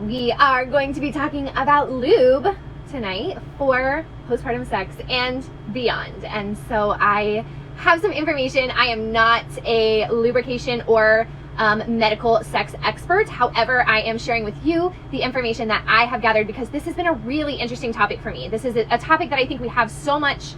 We are going to be talking about lube tonight for postpartum sex and beyond. And so I have some information. I am not a lubrication or medical sex expert. However, I am sharing with you the information that I have gathered because this has been a really interesting topic for me. This is a topic that I think we have so much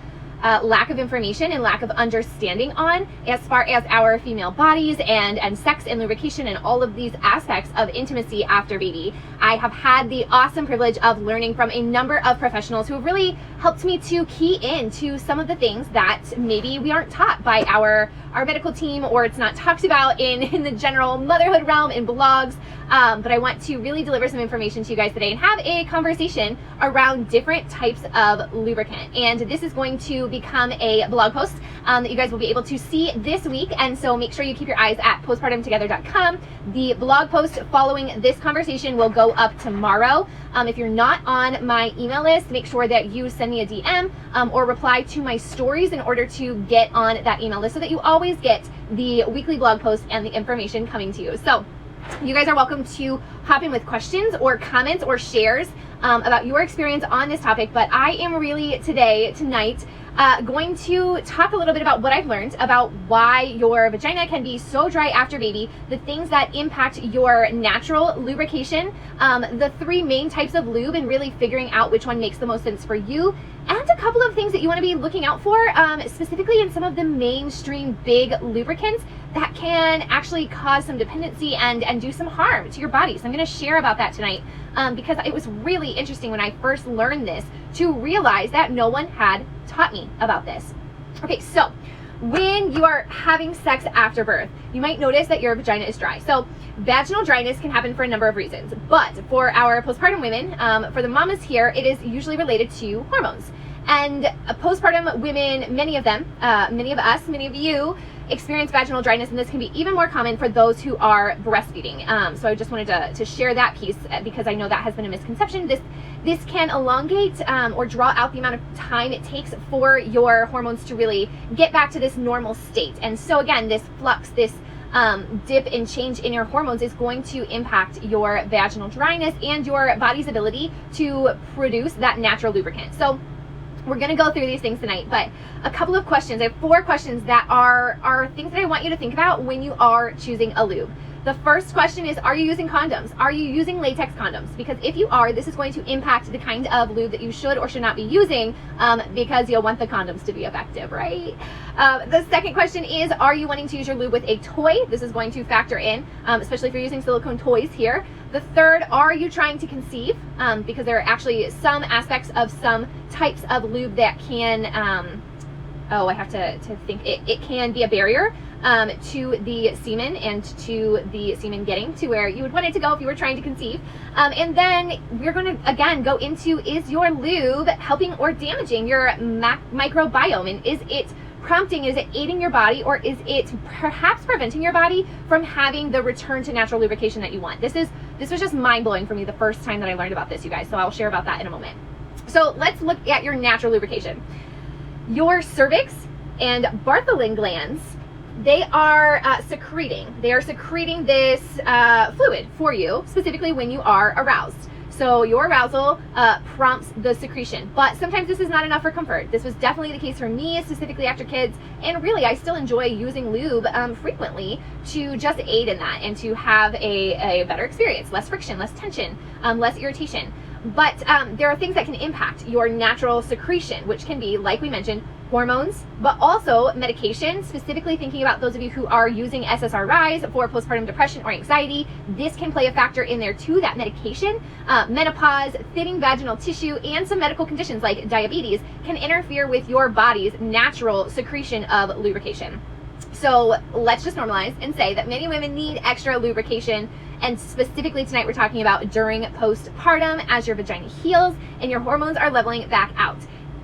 lack of information and lack of understanding on as far as our female bodies and sex and lubrication and all of these aspects of intimacy after baby. I have had the awesome privilege of learning from a number of professionals who have really helped me to key into some of the things that maybe we aren't taught by our medical team, or it's not talked about in the general motherhood realm in blogs. But I want to really deliver some information to you guys today and have a conversation around different types of lubricant. And this is going to become a blog post that you guys will be able to see this week. And so make sure you keep your eyes at postpartumtogether.com. The blog post following this conversation will go up tomorrow. If you're not on my email list, make sure that you send me a DM or reply to my stories in order to get on that email list so that you always get the weekly blog post and the information coming to you. So you guys are welcome to hop in with questions or comments or shares about your experience on this topic. But I am really tonight, going to talk a little bit about what I've learned about why your vagina can be so dry after baby, the things that impact your natural lubrication, the three main types of lube, and really figuring out which one makes the most sense for you, and a couple of things that you want to be looking out for, specifically in some of the mainstream big lubricants that can actually cause some dependency and do some harm to your body. So I'm going to share about that tonight because it was really interesting when I first learned this to realize that no one had taught me about this. Okay, so when you are having sex after birth, you might notice that your vagina is dry. So vaginal dryness can happen for a number of reasons, but for our postpartum women, for the mamas here, it is usually related to hormones. And postpartum women, many of them, many of us, many of you experience vaginal dryness, and this can be even more common for those who are breastfeeding. So I just wanted to share that piece because I know that has been a misconception. This can elongate or draw out the amount of time it takes for your hormones to really get back to this normal state. And so again, this flux, this dip and change in your hormones is going to impact your vaginal dryness and your body's ability to produce that natural lubricant. So we're going to go through these things tonight, but a couple of questions. I have 4 questions that are things that I want you to think about when you are choosing a lube. The first question is, are you using condoms? Are you using latex condoms? Because if you are, this is going to impact the kind of lube that you should or should not be using because you'll want the condoms to be effective, right? The second question is, are you wanting to use your lube with a toy? This is going to factor in, especially if you're using silicone toys here. The third, are you trying to conceive? Because there are actually some aspects of some types of lube that can, I have to think, it can be a barrier to the semen and to the semen getting to where you would want it to go if you were trying to conceive. And then we're going to, again, go into, is your lube helping or damaging your microbiome? And is it prompting, is it aiding your body, or is it perhaps preventing your body from having the return to natural lubrication that you want? This was just mind-blowing for me the first time that I learned about this, you guys, so I'll share about that in a moment. So let's look at your natural lubrication. Your cervix and Bartholin glands, they are secreting this fluid for you, specifically when you are aroused. So your arousal prompts the secretion, but sometimes this is not enough for comfort. This was definitely the case for me, specifically after kids, and really I still enjoy using lube frequently to just aid in that and to have a better experience, less friction, less tension, less irritation. But there are things that can impact your natural secretion, which can be, like we mentioned, hormones, but also medication, specifically thinking about those of you who are using SSRIs for postpartum depression or anxiety. This can play a factor in there too, that medication. Menopause, thinning vaginal tissue, and some medical conditions like diabetes can interfere with your body's natural secretion of lubrication. So let's just normalize and say that many women need extra lubrication, and specifically tonight we're talking about during postpartum as your vagina heals and your hormones are leveling back out.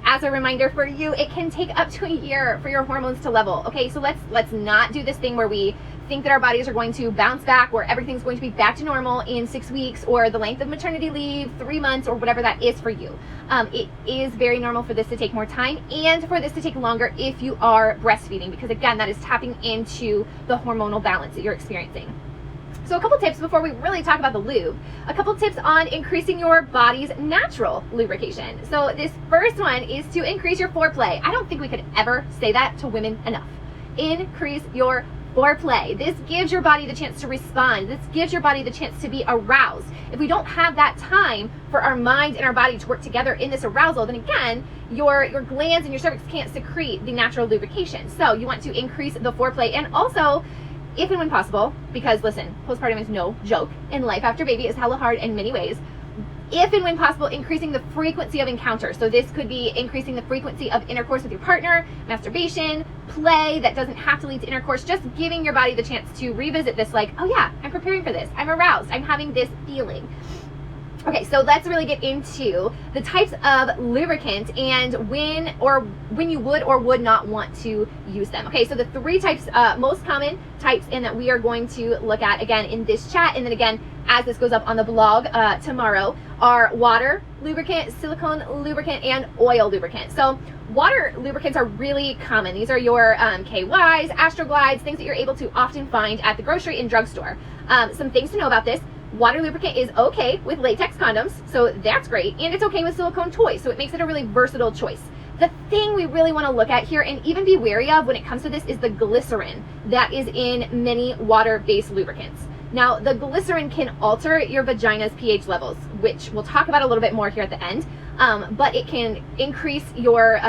As a reminder for you, it can take up to a year for your hormones to level. Okay, so let's not do this thing where we think that our bodies are going to bounce back, where everything's going to be back to normal in 6 weeks, or the length of maternity leave, 3 months, or whatever that is for you. It is very normal for this to take more time and for this to take longer if you are breastfeeding, because again, that is tapping into the hormonal balance that you're experiencing. So a couple tips before we really talk about the lube. A couple tips on increasing your body's natural lubrication. So this first one is to increase your foreplay. I don't think we could ever say that to women enough. Increase your foreplay. This gives your body the chance to respond. This gives your body the chance to be aroused. If we don't have that time for our mind and our body to work together in this arousal, then again, your glands and your cervix can't secrete the natural lubrication. So you want to increase the foreplay, and also, if and when possible, because listen, postpartum is no joke, and life after baby is hella hard in many ways. If and when possible, increasing the frequency of encounters. So this could be increasing the frequency of intercourse with your partner, masturbation, play that doesn't have to lead to intercourse, just giving your body the chance to revisit this like, oh yeah, I'm preparing for this, I'm aroused, I'm having this feeling. Okay, so let's really get into the types of lubricant and when you would or would not want to use them. Okay, so the three types, most common types, and that we are going to look at again in this chat, and then again as this goes up on the blog tomorrow, are water lubricant, silicone lubricant, and oil lubricant. So water lubricants are really common. These are your KYs, Astroglides, things that you're able to often find at the grocery and drugstore. Some things to know about this. Water lubricant is okay with latex condoms, so that's great, and it's okay with silicone toys, so it makes it a really versatile choice. The thing we really want to look at here and even be wary of when it comes to this is the glycerin that is in many water-based lubricants. Now, the glycerin can alter your vagina's pH levels, which we'll talk about a little bit more here at the end, but it can increase your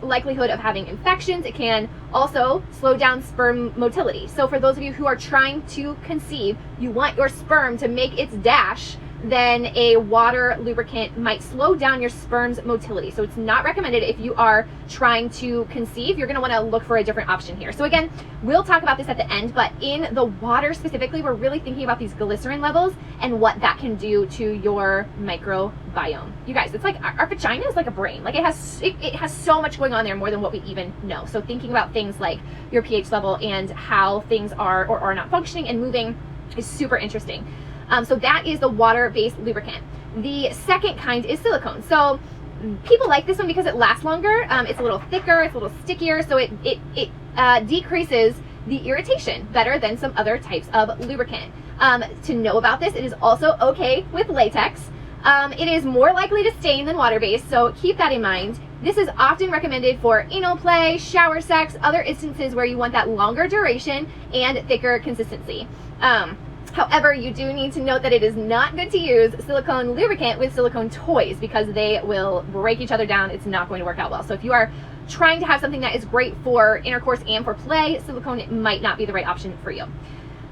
likelihood of having infections. It can also slow down sperm motility. So for those of you who are trying to conceive, you want your sperm to make its dash, then a water lubricant might slow down your sperm's motility. So it's not recommended if you are trying to conceive. You're going to want to look for a different option here. So again, we'll talk about this at the end, but in the water specifically, we're really thinking about these glycerin levels and what that can do to your microbiome. You guys, it's like our vagina is like a brain. Like it has so much going on there, more than what we even know. So thinking about things like your pH level and how things are or are not functioning and moving is super interesting. So that is the water-based lubricant. The second kind is silicone. So people like this one because it lasts longer. It's a little thicker, it's a little stickier, so it decreases the irritation better than some other types of lubricant. To know about this, it is also okay with latex. It is more likely to stain than water-based, so keep that in mind. This is often recommended for anal play, shower sex, other instances where you want that longer duration and thicker consistency. However, you do need to note that it is not good to use silicone lubricant with silicone toys because they will break each other down. It's not going to work out well. So if you are trying to have something that is great for intercourse and for play, silicone might not be the right option for you.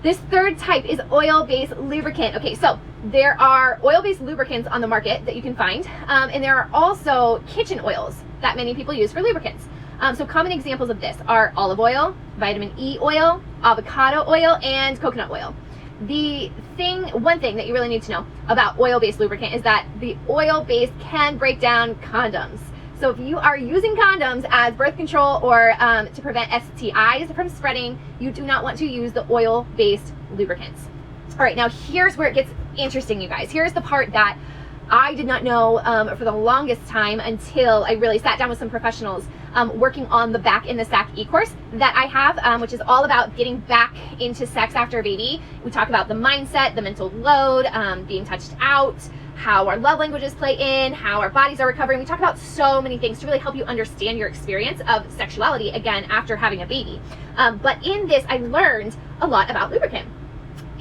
This third type is oil-based lubricant. Okay, so there are oil-based lubricants on the market that you can find, and there are also kitchen oils that many people use for lubricants. So common examples of this are olive oil, vitamin E oil, avocado oil, and coconut oil. One thing that you really need to know about oil-based lubricant is that the oil-based can break down condoms. So if you are using condoms as birth control or to prevent STIs from spreading, you do not want to use the oil-based lubricants. All right, now here's where it gets interesting, you guys. Here's the part that I did not know for the longest time until I really sat down with some professionals working on the Back in the Sack e-course that I have, which is all about getting back into sex after a baby. We talk about the mindset, the mental load, being touched out, how our love languages play in, how our bodies are recovering. We talk about so many things to really help you understand your experience of sexuality, again, after having a baby. But in this, I learned a lot about lubricant.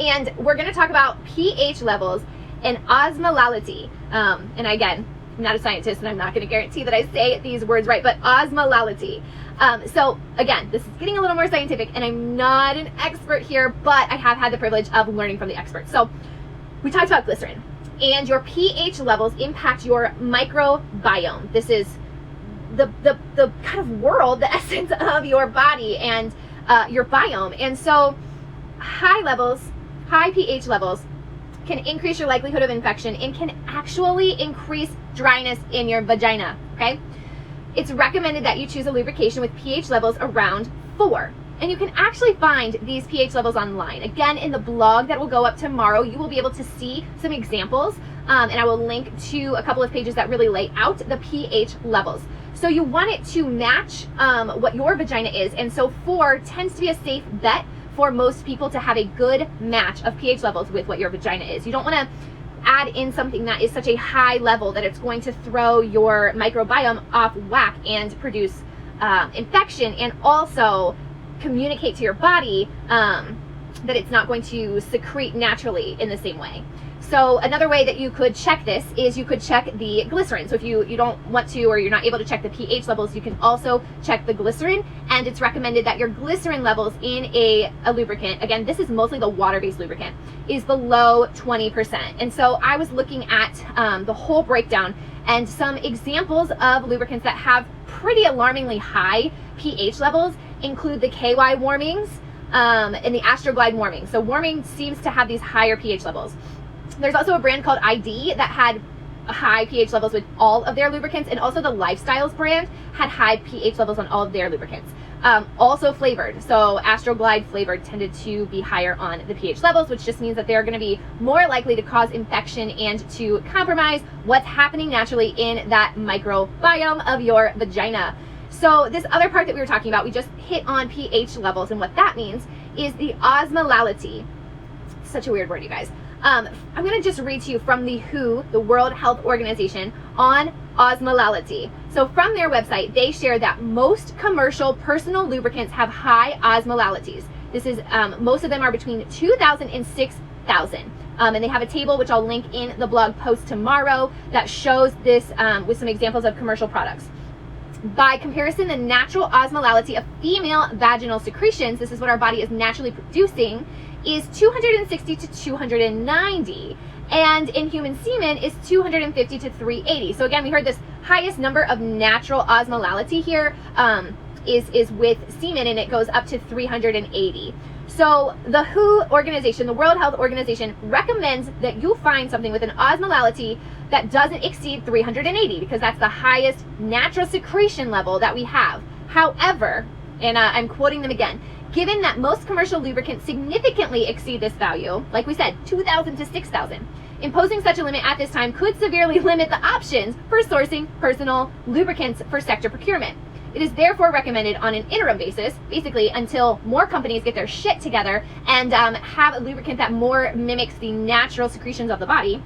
And we're going to talk about pH levels and osmolality. And again, I'm not a scientist and I'm not going to guarantee that I say these words right, but osmolality. So again, this is getting a little more scientific and I'm not an expert here, but I have had the privilege of learning from the experts. So we talked about glycerin, and your pH levels impact your microbiome. This is the kind of world, the essence of your body and your biome. And so high pH levels can increase your likelihood of infection and can actually increase dryness in your vagina, okay? It's recommended that you choose a lubrication with pH levels around 4. And you can actually find these pH levels online. Again, in the blog that will go up tomorrow, you will be able to see some examples, and I will link to a couple of pages that really lay out the pH levels. So you want it to match what your vagina is, and so 4 tends to be a safe bet for most people to have a good match of pH levels with what your vagina is. You don't want to add in something that is such a high level that it's going to throw your microbiome off whack and produce infection, and also communicate to your body that it's not going to secrete naturally in the same way. So another way that you could check this is you could check the glycerin. So if you don't want to, or you're not able to check the pH levels, you can also check the glycerin, and it's recommended that your glycerin levels in a lubricant, again, this is mostly the water-based lubricant, is below 20%. And so I was looking at the whole breakdown, and some examples of lubricants that have pretty alarmingly high pH levels include the KY warmings and the Astroglide warming. So warming seems to have these higher pH levels. There's also a brand called ID that had high pH levels with all of their lubricants, and also the Lifestyles brand had high pH levels on all of their lubricants. Also flavored, so Astroglide flavored tended to be higher on the pH levels, which just means that they're going to be more likely to cause infection and to compromise what's happening naturally in that microbiome of your vagina. So this other part that we were talking about, we just hit on pH levels, and what that means is the osmolality. Such a weird word, you guys. I'm going to just read to you from the WHO, the World Health Organization, on osmolality. So from their website, they share that most commercial personal lubricants have high osmolalities. This is, most of them are between 2,000 and 6,000. And they have a table, which I'll link in the blog post tomorrow, that shows this with some examples of commercial products. By comparison, the natural osmolality of female vaginal secretions, this is what our body is naturally producing, is 260 to 290, and in human semen is 250 to 380. So again, we heard this highest number of natural osmolality here is with semen, and it goes up to 380. So the WHO organization, the World Health Organization, recommends that you find something with an osmolality that doesn't exceed 380, because that's the highest natural secretion level that we have. However, and I'm quoting them again, given that most commercial lubricants significantly exceed this value, like we said, 2,000 to 6,000, imposing such a limit at this time could severely limit the options for sourcing personal lubricants for sector procurement. It is therefore recommended on an interim basis, basically until more companies get their shit together and have a lubricant that more mimics the natural secretions of the body.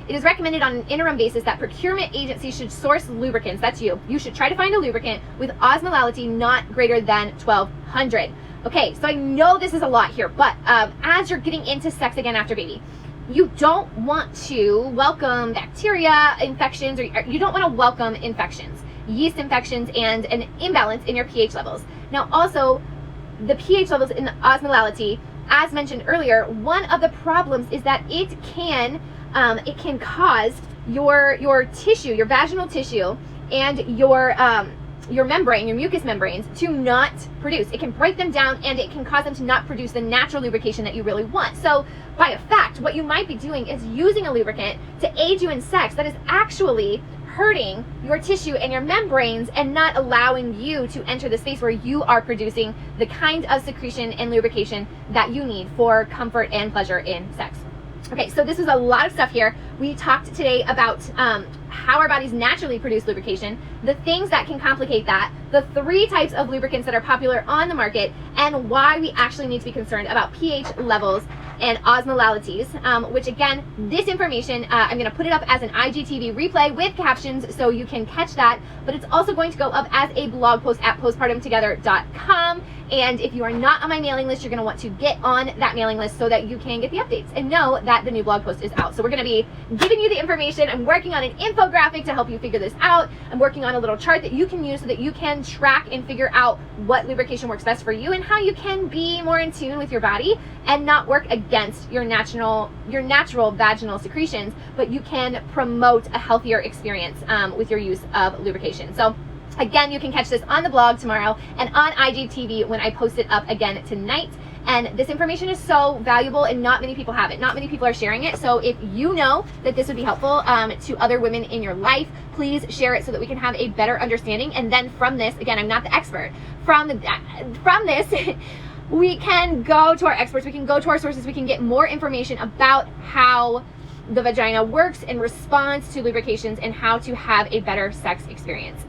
It is recommended on an interim basis that procurement agencies should source lubricants, that's you should try to find a lubricant with osmolality not greater than 1,200. Okay, so I know this is a lot here, but as you're getting into sex again after baby, you don't want to welcome bacteria infections, or you don't want to welcome infections, yeast infections, and an imbalance in your pH levels. Now also, the pH levels in the osmolality, as mentioned earlier, one of the problems is that it can cause your tissue, your vaginal tissue, and your membrane, your mucous membranes, to not produce. It can break them down, and it can cause them to not produce the natural lubrication that you really want. So by effect, what you might be doing is using a lubricant to aid you in sex that is actually hurting your tissue and your membranes and not allowing you to enter the space where you are producing the kind of secretion and lubrication that you need for comfort and pleasure in sex. Okay, so this is a lot of stuff here. We talked today about how our bodies naturally produce lubrication, the things that can complicate that, the 3 types of lubricants that are popular on the market, and why we actually need to be concerned about pH levels and osmolalities, which again, this information, I'm going to put it up as an IGTV replay with captions so you can catch that, but it's also going to go up as a blog post at postpartumtogether.com. And if you are not on my mailing list, you're going to want to get on that mailing list so that you can get the updates and know that the new blog post is out. So we're going to be giving you the information. I'm working on an infographic to help you figure this out. I'm working on a little chart that you can use so that you can track and figure out what lubrication works best for you and how you can be more in tune with your body and not work against your natural vaginal secretions, but you can promote a healthier experience with your use of lubrication. So again, you can catch this on the blog tomorrow and on IGTV when I post it up again tonight. And this information is so valuable, and not many people have it. Not many people are sharing it. So if you know that this would be helpful to other women in your life, please share it so that we can have a better understanding. And then from this, again, I'm not the expert. From this, we can go to our experts, we can go to our sources, we can get more information about how the vagina works and responds to lubrications and how to have a better sex experience.